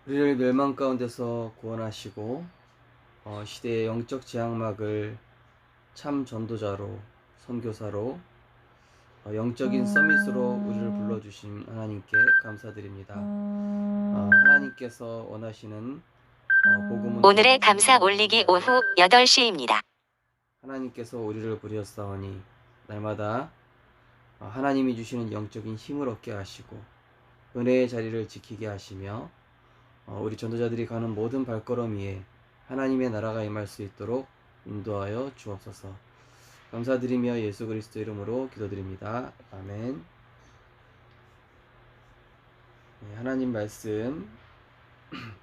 우리를 멸망 가운데서 구원하시고 시대의 영적 제약막을 참 전도자로, 선교사로, 영적인 서밋으로 우리를 불러주신 하나님께 감사드립니다. 하나님께서 원하시는 복음은 오늘의 감사 올리기 오후 8시입니다. 하나님께서 우리를 부르셨사오니 날마다 하나님이 주시는 영적인 힘을 얻게 하시고 은혜의 자리를 지키게 하시며 우리 전도자들이 가는 모든 발걸음 위에 하나님의 나라가 임할 수 있도록 인도하여 주옵소서. 감사드리며 예수 그리스도 이름으로 기도드립니다. 아멘. 하나님 말씀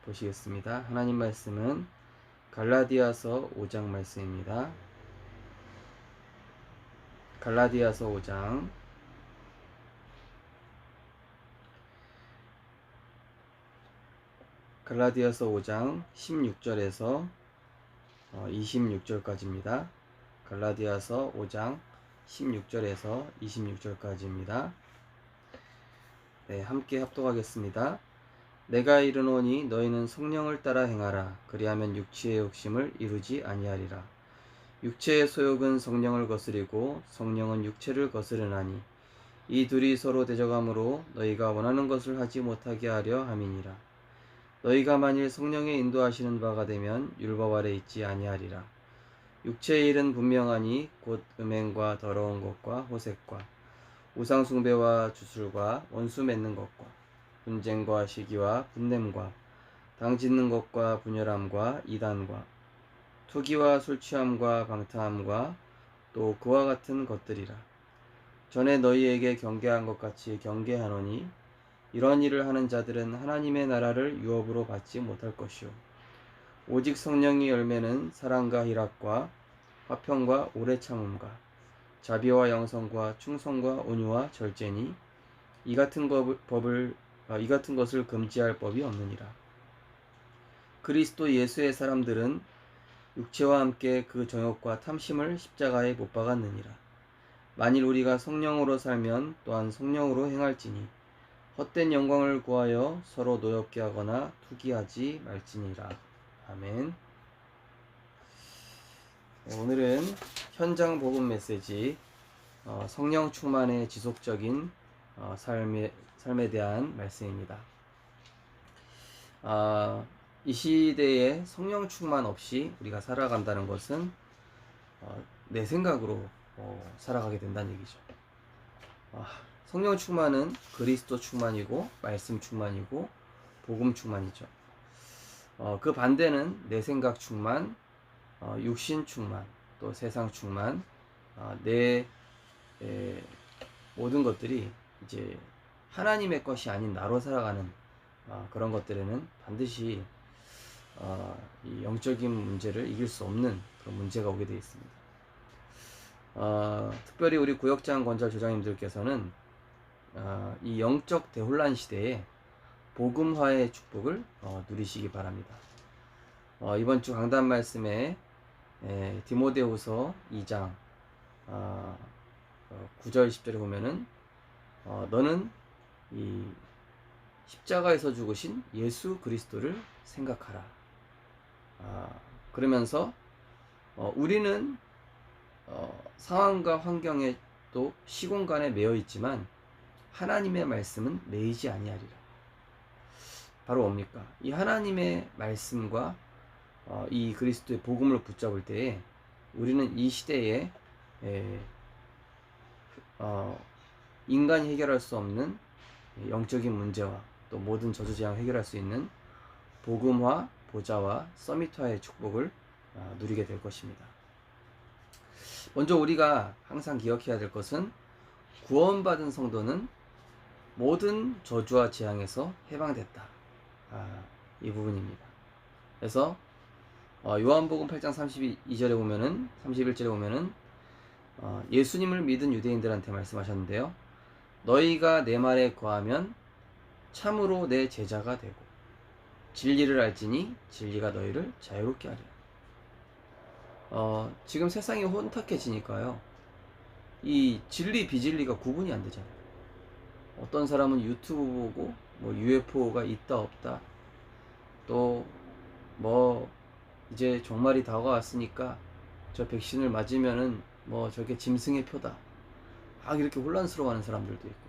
보시겠습니다. 하나님 말씀은 갈라디아서 5장 말씀입니다. 갈라디아서 5장 16절에서 26절까지입니다. 갈라디아서 5장 16절에서 26절까지입니다. 네, 함께 합독하겠습니다. 내가 이르노니 너희는 성령을 따라 행하라. 그리하면 육체의 욕심을 이루지 아니하리라. 육체의 소욕은 성령을 거스리고 성령은 육체를 거스르나니 이 둘이 서로 대적함으로 너희가 원하는 것을 하지 못하게 하려 함이니라. 너희가 만일 성령의 인도하시는 바가 되면 율법 아래 있지 아니하리라. 육체의 일은 분명하니 곧 음행과 더러운 것과 호색과 우상 숭배와 주술과 원수 맺는 것과 분쟁과 시기와 분냄과 당 짓는 것과 분열함과 이단과 투기와 술 취함과 방탕함과 또 그와 같은 것들이라. 전에 너희에게 경계한 것 같이 경계하노니 이런 일을 하는 자들은 하나님의 나라를 유업으로 받지 못할 것이요 오직 성령의 열매는 사랑과 희락과 화평과 오래 참음과 자비와 양선과 충성과 온유와 절제니 이 같은 것을 금지할 법이 없느니라. 그리스도 예수의 사람들은 육체와 함께 그 정욕과 탐심을 십자가에 못 박았느니라. 만일 우리가 성령으로 살면 또한 성령으로 행할지니 헛된 영광을 구하여 서로 노엽게 하거나 투기하지 말지니라. 아멘. 오늘은 현장 복음 메시지 성령 충만의 지속적인 삶에 대한 말씀입니다. 이 시대에 성령 충만 없이 우리가 살아간다는 것은 내 생각으로 살아가게 된다는 얘기죠. 성령 충만은 그리스도 충만이고 말씀 충만이고 복음 충만이죠. 그 반대는 내 생각 충만, 육신 충만, 또 세상 충만, 내 모든 것들이 이제 하나님의 것이 아닌 나로 살아가는 그런 것들에는 반드시 이 영적인 문제를 이길 수 없는 그런 문제가 오게 되어 있습니다. 특별히 우리 구역장 권찰 조장님들께서는 이 영적 대혼란 시대에 복음화의 축복을 누리시기 바랍니다. 이번 주 강단 말씀에 디모데후서 2장 9절 10절에 보면은 너는 이 십자가에서 죽으신 예수 그리스도를 생각하라. 그러면서 우리는 상황과 환경에 또 시공간에 매여 있지만 하나님의 말씀은 매이지 아니하리라. 바로 뭡니까? 이 하나님의 말씀과 이 그리스도의 복음을 붙잡을 때에 우리는 이 시대에 인간이 해결할 수 없는 영적인 문제와 또 모든 저주재앙을 해결할 수 있는 복음화, 보좌와 서밋화의 축복을 누리게 될 것입니다. 먼저 우리가 항상 기억해야 될 것은 구원받은 성도는 모든 저주와 재앙에서 해방됐다. 이 부분입니다. 그래서 요한복음 8장 32절에 보면은 31절에 보면은 예수님을 믿은 유대인들한테 말씀하셨는데요. 너희가 내 말에 거하면 참으로 내 제자가 되고 진리를 알지니 진리가 너희를 자유롭게 하리라. 지금 세상이 혼탁해지니까요. 이 진리 비진리가 구분이 안 되잖아요. 어떤 사람은 유튜브 보고 뭐 UFO가 있다 없다 또 뭐 이제 종말이 다가왔으니까 저 백신을 맞으면은 뭐 저게 짐승의 표다, 막 이렇게 혼란스러워하는 사람들도 있고,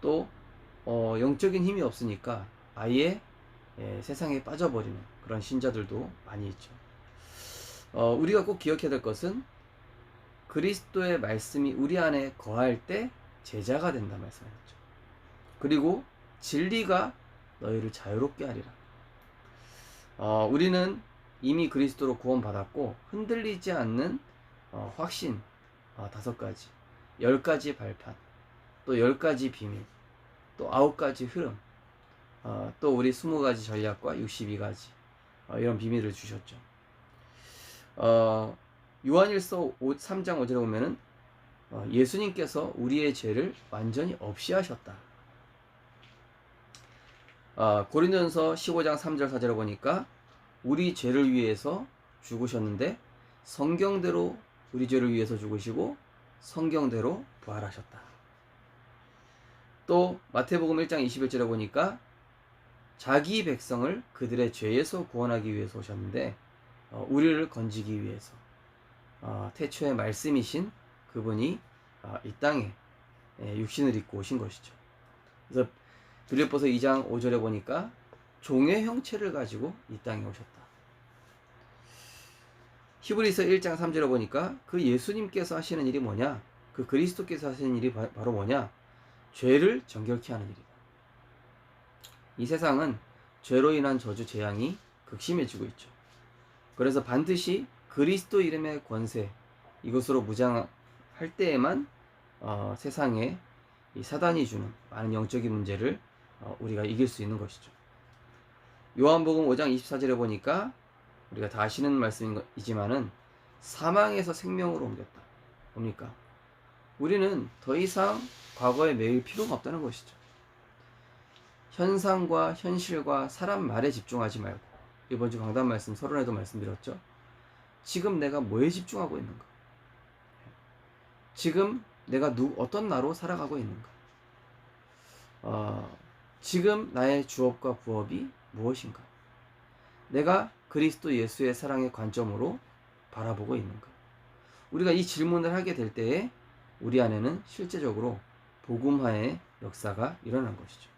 또 영적인 힘이 없으니까 아예 세상에 빠져버리는 그런 신자들도 많이 있죠. 우리가 꼭 기억해야 될 것은 그리스도의 말씀이 우리 안에 거할 때 제자가 된다 말씀하셨죠. 그리고 진리가 너희를 자유롭게 하리라. 우리는 이미 그리스도로 구원받았고 흔들리지 않는 확신 5가지, 10가지 발판, 또 10가지 비밀, 또 9가지 흐름, 또 우리 20가지 전략과 62가지 이런 비밀을 주셨죠. 요한일서 3장 5절에 보면은 예수님께서 우리의 죄를 완전히 없이 하셨다. 고린도전서 15장 3절 4절에 보니까 우리 죄를 위해서 죽으셨는데 성경대로 우리 죄를 위해서 죽으시고 성경대로 부활하셨다. 또 마태복음 1장 21절에 보니까 자기 백성을 그들의 죄에서 구원하기 위해서 오셨는데 우리를 건지기 위해서 태초의 말씀이신 그분이 이 땅에 육신을 입고 오신 것이죠. 그래서 빌립보서 2장 5절에 보니까 종의 형체를 가지고 이 땅에 오셨다. 히브리서 1장 3절에 보니까 그 예수님께서 하시는 일이 뭐냐? 그 그리스도께서 하시는 일이 바로 뭐냐? 죄를 정결케 하는 일이다. 이 세상은 죄로 인한 저주 재앙이 극심해지고 있죠. 그래서 반드시 그리스도 이름의 권세, 이것으로 무장할 때에만 세상에 이 사단이 주는 많은 영적인 문제를 우리가 이길 수 있는 것이죠. 요한복음 5장 24절에 보니까 우리가 다 아시는 말씀이지만은 사망에서 생명으로 옮겼다. 뭡니까? 우리는 더 이상 과거에 매일 필요가 없다는 것이죠. 현상과 현실과 사람 말에 집중하지 말고, 이번 주 강단 말씀 서론에도 말씀드렸죠. 지금 내가 뭐에 집중하고 있는가? 지금 내가 어떤 나로 살아가고 있는가? 지금 나의 주업과 부업이 무엇인가? 내가 그리스도 예수의 사랑의 관점으로 바라보고 있는가? 우리가 이 질문을 하게 될 때에 우리 안에는 실제적으로 복음화의 역사가 일어난 것이죠.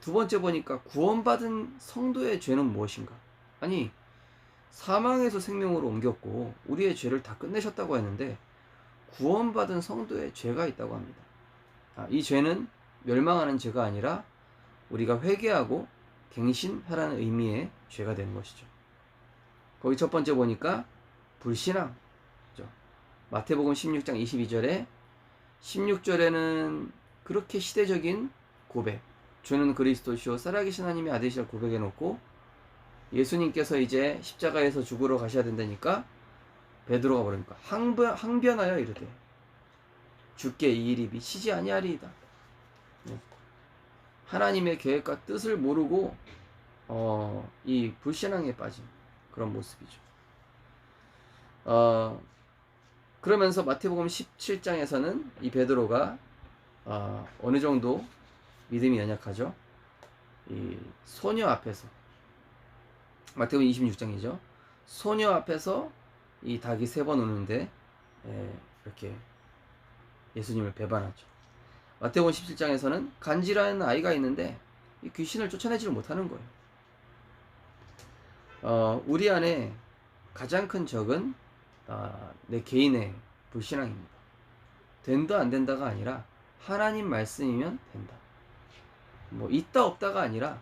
두 번째 보니까 구원받은 성도의 죄는 무엇인가? 아니, 사망에서 생명으로 옮겼고 우리의 죄를 다 끝내셨다고 했는데 구원받은 성도의 죄가 있다고 합니다. 이 죄는 멸망하는 죄가 아니라 우리가 회개하고 갱신하라는 의미의 죄가 되는 것이죠. 거기 첫 번째 보니까 불신앙. 마태복음 16장 22절에 16절에는 그렇게 시대적인 고백, 주는 그리스도시요 살아계신 하나님의 아들이시라 고백해 놓고 예수님께서 이제 십자가에서 죽으러 가셔야 된다니까 베드로가 뭐랍니까? 항변하여 이르되 주께 이 일이 미치지 아니하리이다. 하나님의 계획과 뜻을 모르고 이 불신앙에 빠진 그런 모습이죠. 그러면서 마태복음 17장에서는 이 베드로가 어느 정도 믿음이 연약하죠. 이 소녀 앞에서, 마태복음 26장이죠. 소녀 앞에서 이 닭이 3번 우는데 이렇게 예수님을 배반하죠. 마태복음 17장에서는 간지라는 아이가 있는데 이 귀신을 쫓아내지를 못하는 거예요. 우리 안에 가장 큰 적은 내 개인의 불신앙입니다. 된다 안 된다가 아니라 하나님 말씀이면 된다. 뭐 있다 없다가 아니라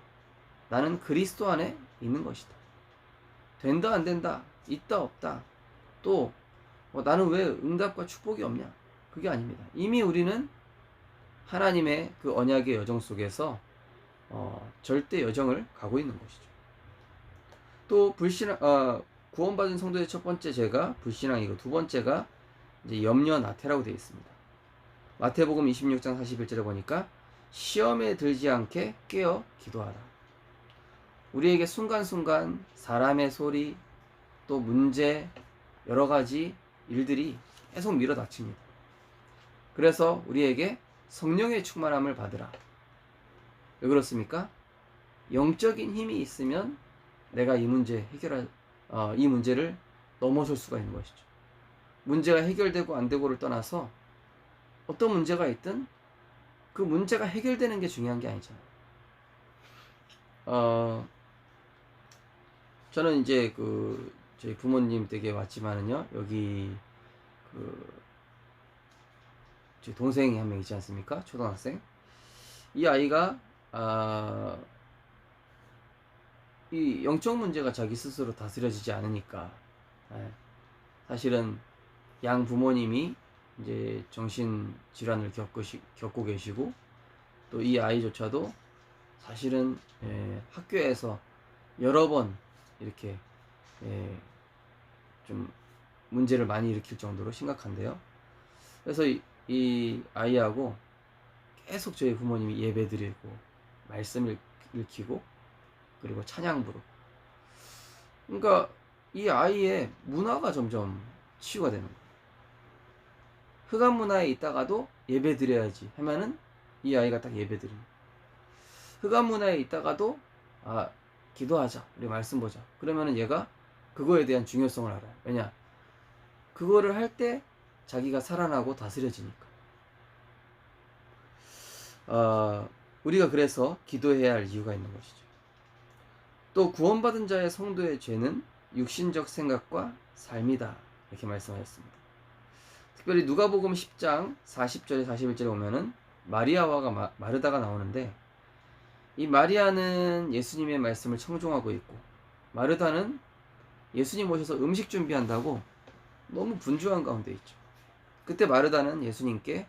나는 그리스도 안에 있는 것이다. 된다 안 된다, 있다 없다, 또 나는 왜 응답과 축복이 없냐, 그게 아닙니다. 이미 우리는 하나님의 그 언약의 여정 속에서 절대 여정을 가고 있는 것이죠. 또 구원받은 성도의 첫 번째 죄가 불신앙이고 두 번째가 이제 염려 나태라고 되어 있습니다. 마태복음 26장 41절에 보니까 시험에 들지 않게 깨어 기도하라. 우리에게 순간순간 사람의 소리, 또 문제, 여러 가지 일들이 계속 밀어닥칩니다. 그래서 우리에게 성령의 충만함을 받으라. 왜 그렇습니까? 영적인 힘이 있으면 내가 이 문제를 넘어설 수가 있는 것이죠. 문제가 해결되고 안 되고를 떠나서 어떤 문제가 있든 그 문제가 해결되는 게 중요한 게 아니잖아요. 저는 이제 저희 부모님 댁에 왔지만은요, 여기 제 동생이 한 명 있지 않습니까? 초등학생. 이 아이가 이 영적 문제가 자기 스스로 다스려지지 않으니까, 사실은 양 부모님이 이제 정신 질환을 겪고 계시고, 또 이 아이조차도 사실은 학교에서 여러 번 이렇게 좀 문제를 많이 일으킬 정도로 심각한데요. 그래서 이 아이하고 계속 저희 부모님이 예배드리고 말씀 읽히고 그리고 찬양 부르고, 그러니까 이 아이의 문화가 점점 치유가 되는 거예요. 흑암 문화에 있다가도 예배 드려야지 하면은 이 아이가 딱 예배 드립니다. 흑암 문화에 있다가도 기도하자, 우리 말씀 보자, 그러면은 얘가 그거에 대한 중요성을 알아요. 왜냐? 그거를 할 때 자기가 살아나고 다스려지니까. 우리가 그래서 기도해야 할 이유가 있는 것이죠. 또 구원받은 자의 성도의 죄는 육신적 생각과 삶이다, 이렇게 말씀하셨습니다. 특별히 누가복음 10장 40절에 41절에 보면은 마리아와 마르다가 나오는데, 이 마리아는 예수님의 말씀을 청종하고 있고, 마르다는 예수님 오셔서 음식 준비한다고 너무 분주한 가운데 있죠. 그때 마르다는 예수님께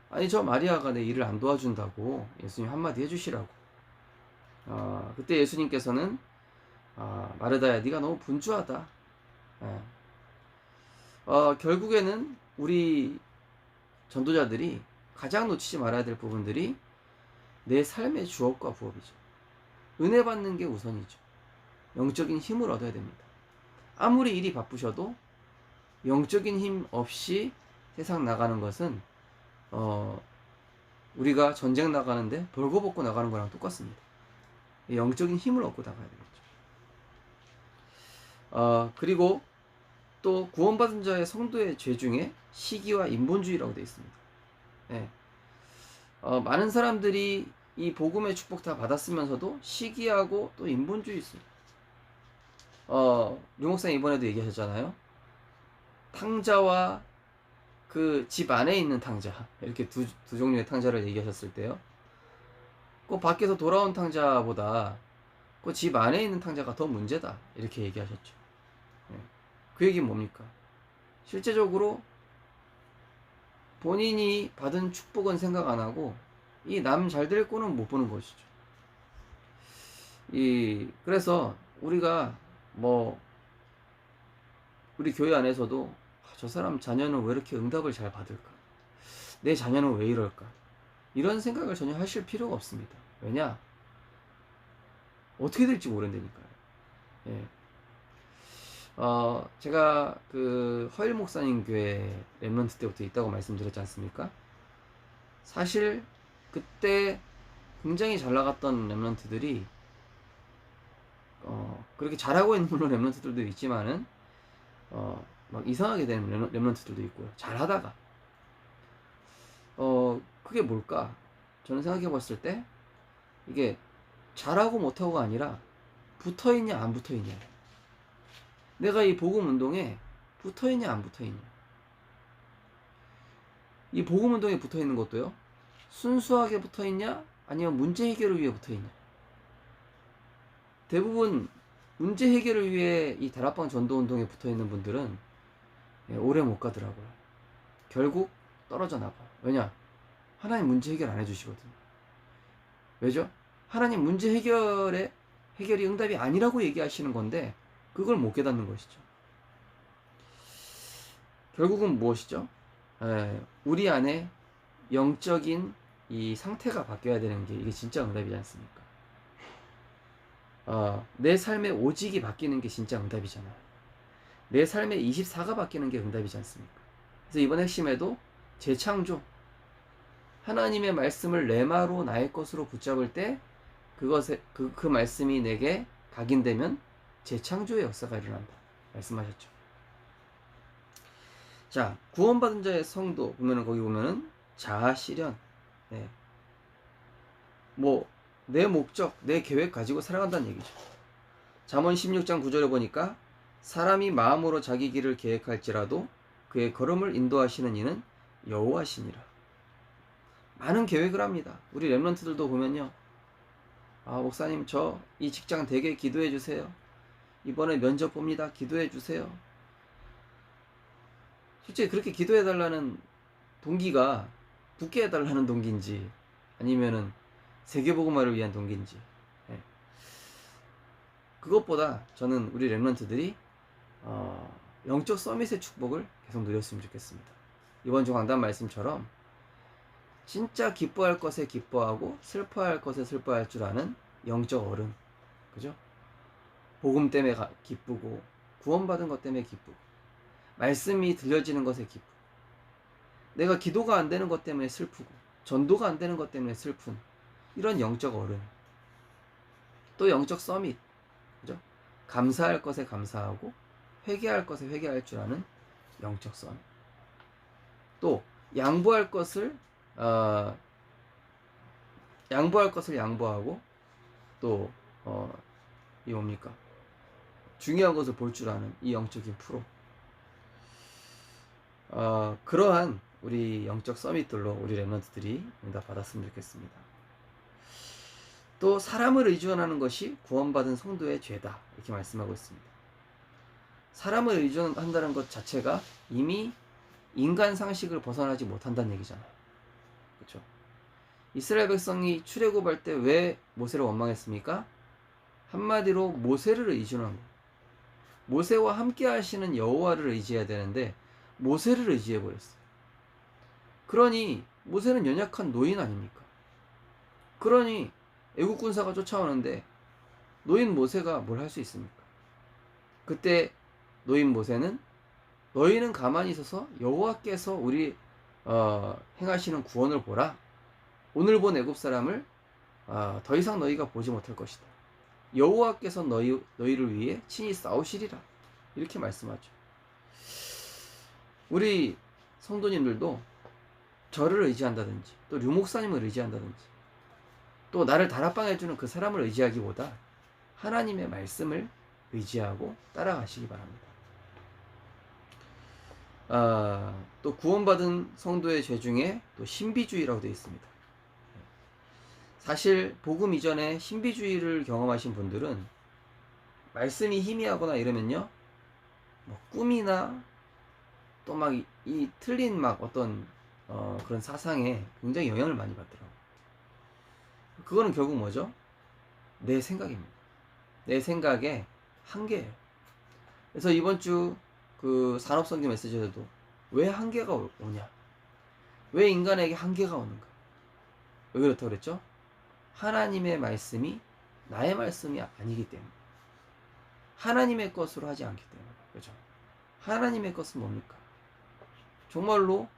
아니 저 마리아가 내 일을 안 도와준다고 예수님 한마디 해주시라고. 그때 예수님께서는 마르다야, 네가 너무 분주하다. 결국에는 우리 전도자들이 가장 놓치지 말아야 될 부분들이 내 삶의 주업과 부업이죠. 은혜 받는 게 우선이죠. 영적인 힘을 얻어야 됩니다. 아무리 일이 바쁘셔도 영적인 힘 없이 세상 나가는 것은 우리가 전쟁 나가는데 벌거벗고 나가는 거랑 똑같습니다. 영적인 힘을 얻고 나가야 되겠죠. 그리고 또 구원받은 자의 성도의 죄 중에 시기와 인본주의라고 되어 있습니다. 많은 사람들이 이 복음의 축복 다 받았으면서도 시기하고 또 인본주의 있습니다. 류목사님 이번에도 얘기하셨잖아요. 탕자와 그 집 안에 있는 탕자, 이렇게 두 종류의 탕자를 얘기하셨을 때요, 그 밖에서 돌아온 탕자보다 그 집 안에 있는 탕자가 더 문제다, 이렇게 얘기하셨죠. 그 얘기는 뭡니까? 실제적으로 본인이 받은 축복은 생각 안 하고 이 남 잘 될 거는 못 보는 것이죠. 그래서 우리가 우리 교회 안에서도 저 사람 자녀는 왜 이렇게 응답을 잘 받을까? 내 자녀는 왜 이럴까? 이런 생각을 전혀 하실 필요가 없습니다. 왜냐? 어떻게 될지 모른다니까요. 제가 허일 목사님 교회 렘넌트 때부터 있다고 말씀드렸지 않습니까? 사실 그때 굉장히 잘 나갔던 렘넌트들이 그렇게 잘하고 있는 물론 렘넌트들도 있지만은 막 이상하게 되는 렘넌트들도 있고요. 잘하다가 그게 뭘까? 저는 생각해 봤을 때 이게 잘하고 못하고가 아니라 붙어있냐 안 붙어있냐. 내가 이 복음 운동에 붙어있냐 안 붙어있냐. 이 복음 운동에 붙어있는 것도요, 순수하게 붙어있냐 아니면 문제 해결을 위해 붙어있냐. 대부분 문제 해결을 위해 이 다락방 전도 운동에 붙어있는 분들은 오래 못 가더라고요. 결국 떨어져 나가요. 왜냐? 하나님 문제 해결 안 해주시거든요. 왜죠? 하나님 문제 해결이 응답이 아니라고 얘기하시는 건데 그걸 못 깨닫는 것이죠. 결국은 무엇이죠? 우리 안에 영적인 이 상태가 바뀌어야 되는 게 이게 진짜 응답이지 않습니까? 내 삶의 오직이 바뀌는 게 진짜 응답이잖아요. 내 삶의 24가 바뀌는 게 응답이지 않습니까? 그래서 이번 핵심에도 재창조, 하나님의 말씀을 레마로 나의 것으로 붙잡을 때 그 말씀이 내게 각인되면 재창조의 역사가 일어난다 말씀하셨죠. 자, 구원받은 자의 성도 보면은 거기 보면은 자아 실현, 네. 뭐 내 목적, 내 계획 가지고 살아간다는 얘기죠. 잠언 16장 9절에 보니까 사람이 마음으로 자기 길을 계획할지라도 그의 걸음을 인도하시는 이는 여호와시니라. 많은 계획을 합니다. 우리 렘넌트들도 보면요, 아, 목사님 저 이 직장 되게 기도해 주세요. 이번에 면접 봅니다. 기도해 주세요. 솔직히 그렇게 기도해 달라는 동기가 붙게 해달라는 동기인지 아니면은 세계복음화를 위한 동기인지, 예. 그것보다 저는 우리 렘넌트들이 영적 서밋의 축복을 계속 누렸으면 좋겠습니다. 이번 주 강단 말씀처럼 진짜 기뻐할 것에 기뻐하고 슬퍼할 것에 슬퍼할 줄 아는 영적 어른, 그죠? 복음 때문에 기쁘고 구원받은 것 때문에 기쁘고 말씀이 들려지는 것에 기쁘고 내가 기도가 안 되는 것 때문에 슬프고 전도가 안 되는 것 때문에 슬픈 이런 영적 어른, 또 영적 서밋, 그죠? 감사할 것에 감사하고 회개할 것에 회개할 줄 아는 영적 서밋, 또 양보할 것을 양보하고 또 이 뭡니까? 중요한 것을 볼 줄 아는 이 영적인 프로. 그러한 우리 영적 서밋들로 우리 렘넌트들이 응답 받았으면 좋겠습니다. 또 사람을 의존하는 것이 구원받은 성도의 죄다 이렇게 말씀하고 있습니다. 사람을 의존한다는 것 자체가 이미 인간 상식을 벗어나지 못한다는 얘기잖아요. 그렇죠? 이스라엘 백성이 출애굽할 때 왜 모세를 원망했습니까? 한마디로 모세를 의존한 거예요. 모세와 함께 하시는 여호와를 의지해야 되는데 모세를 의지해 버렸어요. 그러니 모세는 연약한 노인 아닙니까? 그러니 애국 군사가 쫓아오는데 노인 모세가 뭘 할 수 있습니까? 그때 노인 모세는 너희는 가만히 있어서 여호와께서 우리 행하시는 구원을 보라. 오늘 본 애굽 사람을 더 이상 너희가 보지 못할 것이다. 여호와께서 너희를 위해 친히 싸우시리라. 이렇게 말씀하죠. 우리 성도님들도 저를 의지한다든지 또 류목사님을 의지한다든지 또 나를 다락방해주는 그 사람을 의지하기보다 하나님의 말씀을 의지하고 따라가시기 바랍니다. 또 구원받은 성도의 죄 중에 또 신비주의라고 되어 있습니다. 사실 복음 이전에 신비주의를 경험하신 분들은 말씀이 희미하거나 이러면요, 뭐 꿈이나 또 막 이 틀린 막 어떤 그런 사상에 굉장히 영향을 많이 받더라고요. 그거는 결국 뭐죠? 내 생각입니다. 내 생각의 한계예요. 그래서 이번 주 그 산업성경 메시지에서도 왜 한계가 오냐? 왜 인간에게 한계가 오는가? 왜 그렇다고 그랬죠? 하나님의 말씀이 나의 말씀이 아니기 때문에, 하나님의 것으로 하지 않기 때문에. 그렇죠? 하나님의 것은 뭡니까? 정말로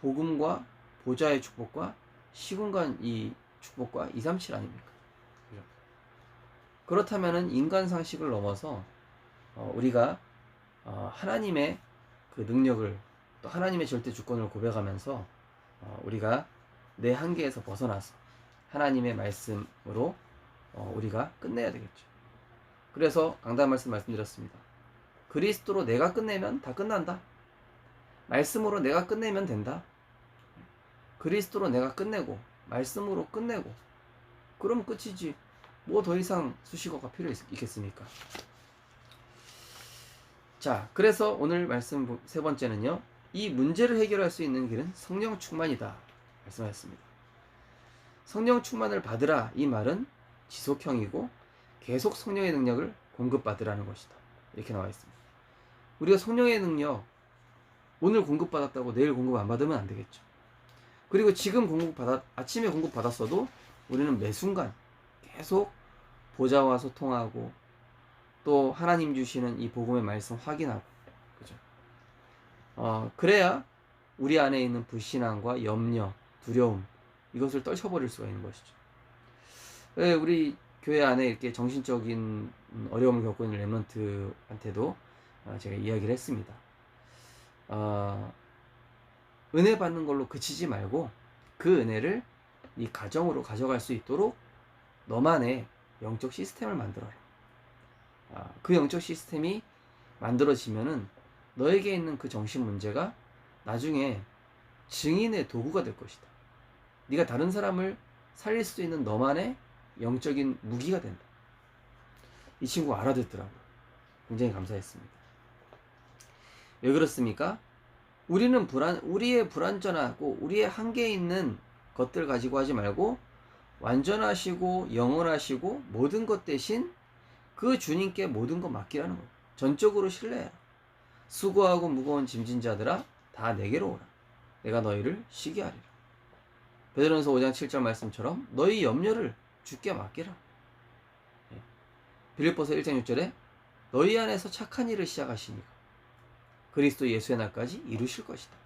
복음과 보좌의 축복과 시공간 이 축복과 237 아닙니까? 그렇죠? 그렇다면은 인간 상식을 넘어서 우리가 하나님의 그 능력을 또 하나님의 절대 주권을 고백하면서 우리가 내 한계에서 벗어나서 하나님의 말씀으로 우리가 끝내야 되겠죠. 그래서 강단 말씀드렸습니다. 그리스도로 내가 끝내면 다 끝난다. 말씀으로 내가 끝내면 된다. 그리스도로 내가 끝내고 말씀으로 끝내고 그럼 끝이지. 뭐 더 이상 수식어가 필요 있겠습니까? 자, 그래서 오늘 말씀 세 번째는요, 이 문제를 해결할 수 있는 길은 성령 충만이다 말씀하셨습니다. 성령 충만을 받으라 이 말은 지속형이고 계속 성령의 능력을 공급받으라는 것이다 이렇게 나와 있습니다. 우리가 성령의 능력 오늘 공급받았다고 내일 공급 안 받으면 안 되겠죠. 그리고 지금 아침에 공급받았어도 우리는 매 순간 계속 보좌와 소통하고 또 하나님 주시는 이 복음의 말씀 확인하고, 그죠? 그래야 우리 안에 있는 불신앙과 염려, 두려움 이것을 떨쳐버릴 수가 있는 것이죠. 왜 우리 교회 안에 이렇게 정신적인 어려움을 겪고 있는 렘넌트한테도 제가 이야기를 했습니다. 은혜 받는 걸로 그치지 말고 그 은혜를 네 가정으로 가져갈 수 있도록 너만의 영적 시스템을 만들어라. 그 영적 시스템이 만들어지면은 너에게 있는 그 정신 문제가 나중에 증인의 도구가 될 것이다. 네가 다른 사람을 살릴 수 있는 너만의 영적인 무기가 된다. 이 친구가 알아듣더라고요. 굉장히 감사했습니다. 왜 그렇습니까? 우리의 불완전하고 우리의 한계에 있는 것들 가지고 하지 말고 완전하시고 영원하시고 모든 것 대신 그 주님께 모든 것 맡기라는 거예요. 전적으로 신뢰해라. 수고하고 무거운 짐진 자들아 다 내게로 오라. 내가 너희를 쉬게 하리라. 베드로전서 5장 7절 말씀처럼 너희 염려를 주께 맡기라. 빌립보서 1장 6절에 너희 안에서 착한 일을 시작하시니까 그리스도 예수의 날까지 이루실 것이다.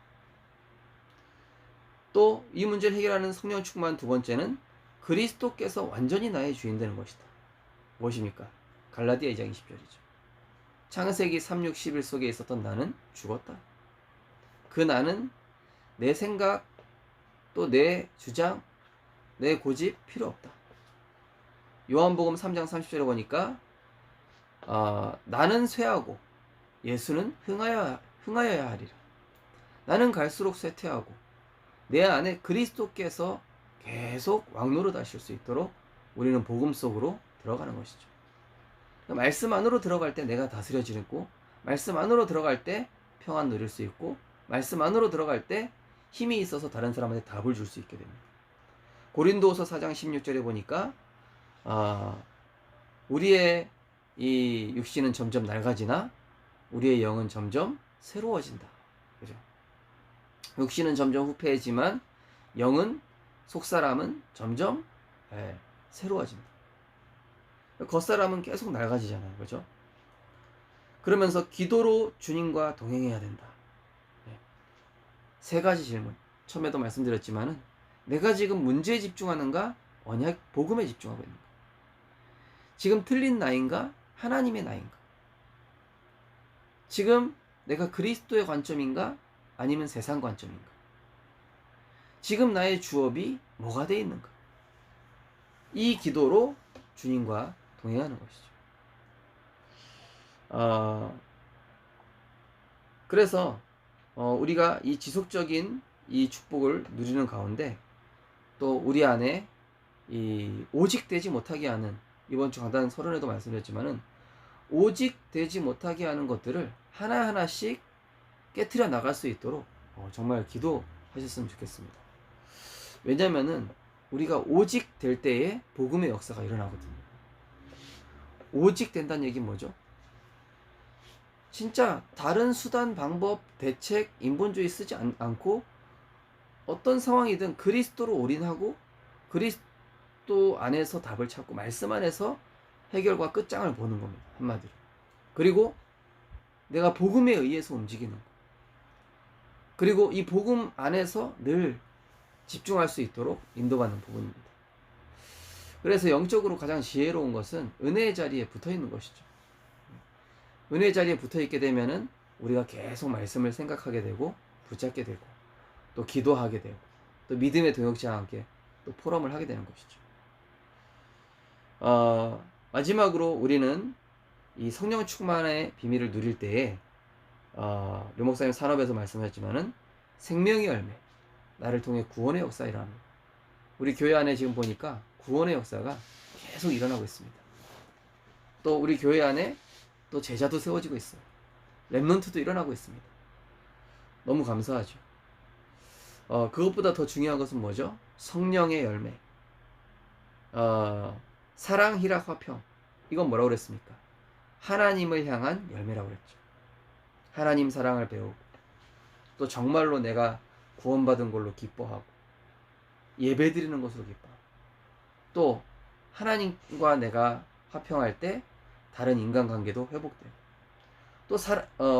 또 이 문제를 해결하는 성령 충만 두 번째는 그리스도께서 완전히 나의 주인 되는 것이다. 무엇입니까? 갈라디아 2장 20절이죠. 창세기 3, 6, 11 속에 있었던 나는 죽었다. 그 나는 내 생각, 또 내 주장, 내 고집 필요 없다. 요한복음 3장 30절에 보니까 나는 쇠하고 예수는 흥하여야 하리라. 나는 갈수록 쇠퇴하고 내 안에 그리스도께서 계속 왕노릇 하실 수 있도록 우리는 복음 속으로 들어가는 것이죠. 말씀 안으로 들어갈 때 내가 다스려지고, 말씀 안으로 들어갈 때 평안 누릴 수 있고, 말씀 안으로 들어갈 때 힘이 있어서 다른 사람한테 답을 줄 수 있게 됩니다. 고린도후서 4장 16절에 보니까 우리의 이 육신은 점점 낡아지나 우리의 영은 점점 새로워진다. 그죠? 육신은 점점 후패해지만 영은 속사람은 점점 새로워진다. 겉사람은 계속 낡아지잖아요. 그죠? 그러면서 기도로 주님과 동행해야 된다. 세 가지 질문. 처음에도 말씀드렸지만은 내가 지금 문제에 집중하는가? 언약 복음에 집중하고 있는가? 지금 틀린 나인가? 하나님의 나인가? 지금 내가 그리스도의 관점인가? 아니면 세상 관점인가? 지금 나의 주업이 뭐가 되어 있는가? 이 기도로 주님과 동행하는 것이죠. 그래서 우리가 이 지속적인 이 축복을 누리는 가운데 또 우리 안에 이 오직 되지 못하게 하는, 이번 주 강단 서론에도 말씀드렸지만은 오직 되지 못하게 하는 것들을 하나하나씩 깨트려 나갈 수 있도록 정말 기도하셨으면 좋겠습니다. 왜냐면은 우리가 오직 될 때에 복음의 역사가 일어나거든요. 오직 된다는 얘기는 뭐죠? 진짜 다른 수단, 방법, 대책, 인본주의 쓰지 않고 어떤 상황이든 그리스도로 올인하고 그리스도 안에서 답을 찾고 말씀 안에서 해결과 끝장을 보는 겁니다. 한마디로. 그리고 내가 복음에 의해서 움직이는 거. 그리고 이 복음 안에서 늘 집중할 수 있도록 인도받는 부분입니다. 그래서 영적으로 가장 지혜로운 것은 은혜의 자리에 붙어 있는 것이죠. 은혜의 자리에 붙어 있게 되면은 우리가 계속 말씀을 생각하게 되고 붙잡게 되고 또 기도하게 되고 또 믿음의 동역자와 함께 또 포럼을 하게 되는 것이죠. 마지막으로 우리는 이 성령 충만의 비밀을 누릴 때에 류 목사님 산업에서 말씀하셨지만은 생명의 열매, 나를 통해 구원의 역사 일어납니다. 우리 교회 안에 지금 보니까 구원의 역사가 계속 일어나고 있습니다. 또 우리 교회 안에 또 제자도 세워지고 있어요. 렘넌트도 일어나고 있습니다. 너무 감사하죠. 그것보다 더 중요한 것은 뭐죠? 성령의 열매. 사랑, 희락, 화평. 이건 뭐라고 그랬습니까? 하나님을 향한 열매라고 그랬죠. 하나님 사랑을 배우고 또 정말로 내가 구원받은 걸로 기뻐하고 예배드리는 것으로 기뻐하고 또 하나님과 내가 화평할 때 다른 인간관계도 회복돼요. 또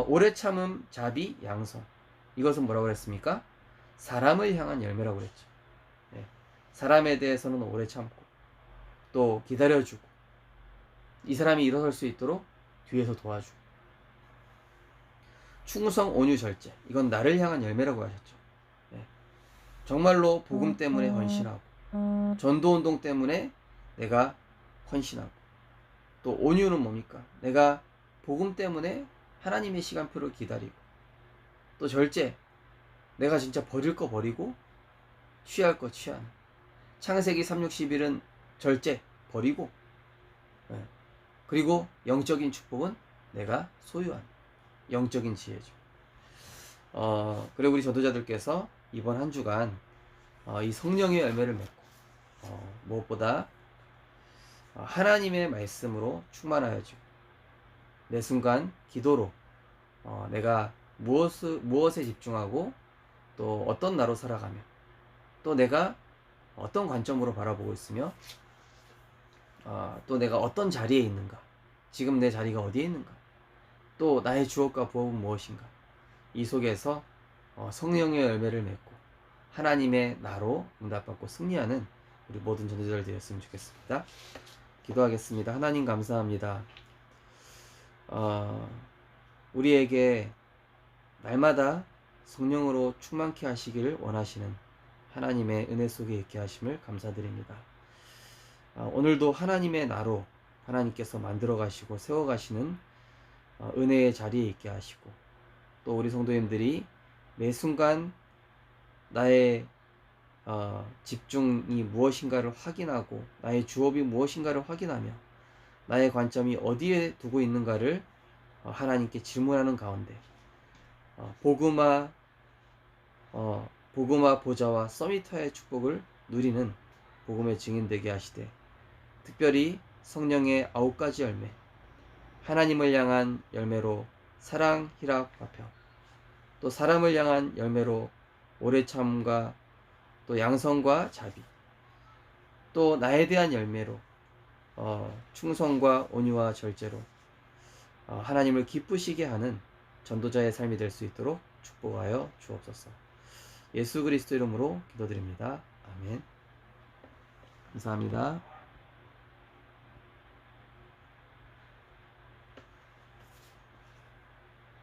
오래 참음, 자비, 양선. 이것은 뭐라고 그랬습니까? 사람을 향한 열매라고 그랬죠. 사람에 대해서는 오래 참고 또 기다려주고, 이 사람이 일어설 수 있도록 뒤에서 도와주고, 충성, 온유, 절제, 이건 나를 향한 열매라고 하셨죠. 네. 정말로 복음 때문에 헌신하고, 전도운동 때문에 내가 헌신하고, 또 온유는 뭡니까? 내가 복음 때문에 하나님의 시간표를 기다리고, 또 절제, 내가 진짜 버릴 거 버리고 취할 거 취하는. 창세기 3:61은 절제 버리고, 그리고 영적인 축복은 내가 소유하는 영적인 지혜죠. 그리고 우리 전도자들께서 이번 한 주간 이 성령의 열매를 맺고, 무엇보다 하나님의 말씀으로 충만하여지고, 매 순간 기도로 내가 무엇에 집중하고, 또 어떤 나로 살아가며, 또 내가 어떤 관점으로 바라보고 있으며, 또 내가 어떤 자리에 있는가, 지금 내 자리가 어디에 있는가, 또 나의 주업과 부업은 무엇인가, 이 속에서 성령의 열매를 맺고 하나님의 나로 응답받고 승리하는 우리 모든 전도자들 되었으면 좋겠습니다. 기도하겠습니다. 하나님 감사합니다. 우리에게 날마다 성령으로 충만케 하시기를 원하시는 하나님의 은혜 속에 있게 하심을 감사드립니다. 오늘도 하나님의 나로 하나님께서 만들어 가시고 세워 가시는 은혜의 자리에 있게 하시고, 또 우리 성도님들이 매 순간 나의 집중이 무엇인가를 확인하고, 나의 주업이 무엇인가를 확인하며, 나의 관점이 어디에 두고 있는가를 하나님께 질문하는 가운데 복음화 보좌와 서밋화의 축복을 누리는 복음의 증인 되게 하시되, 특별히 성령의 9가지 열매, 하나님을 향한 열매로 사랑, 희락, 화평, 또 사람을 향한 열매로 오래 참과 또 양성과 자비, 또 나에 대한 열매로 충성과 온유와 절제로 하나님을 기쁘시게 하는 전도자의 삶이 될 수 있도록 축복하여 주옵소서. 예수 그리스도 이름으로 기도드립니다. 아멘. 감사합니다.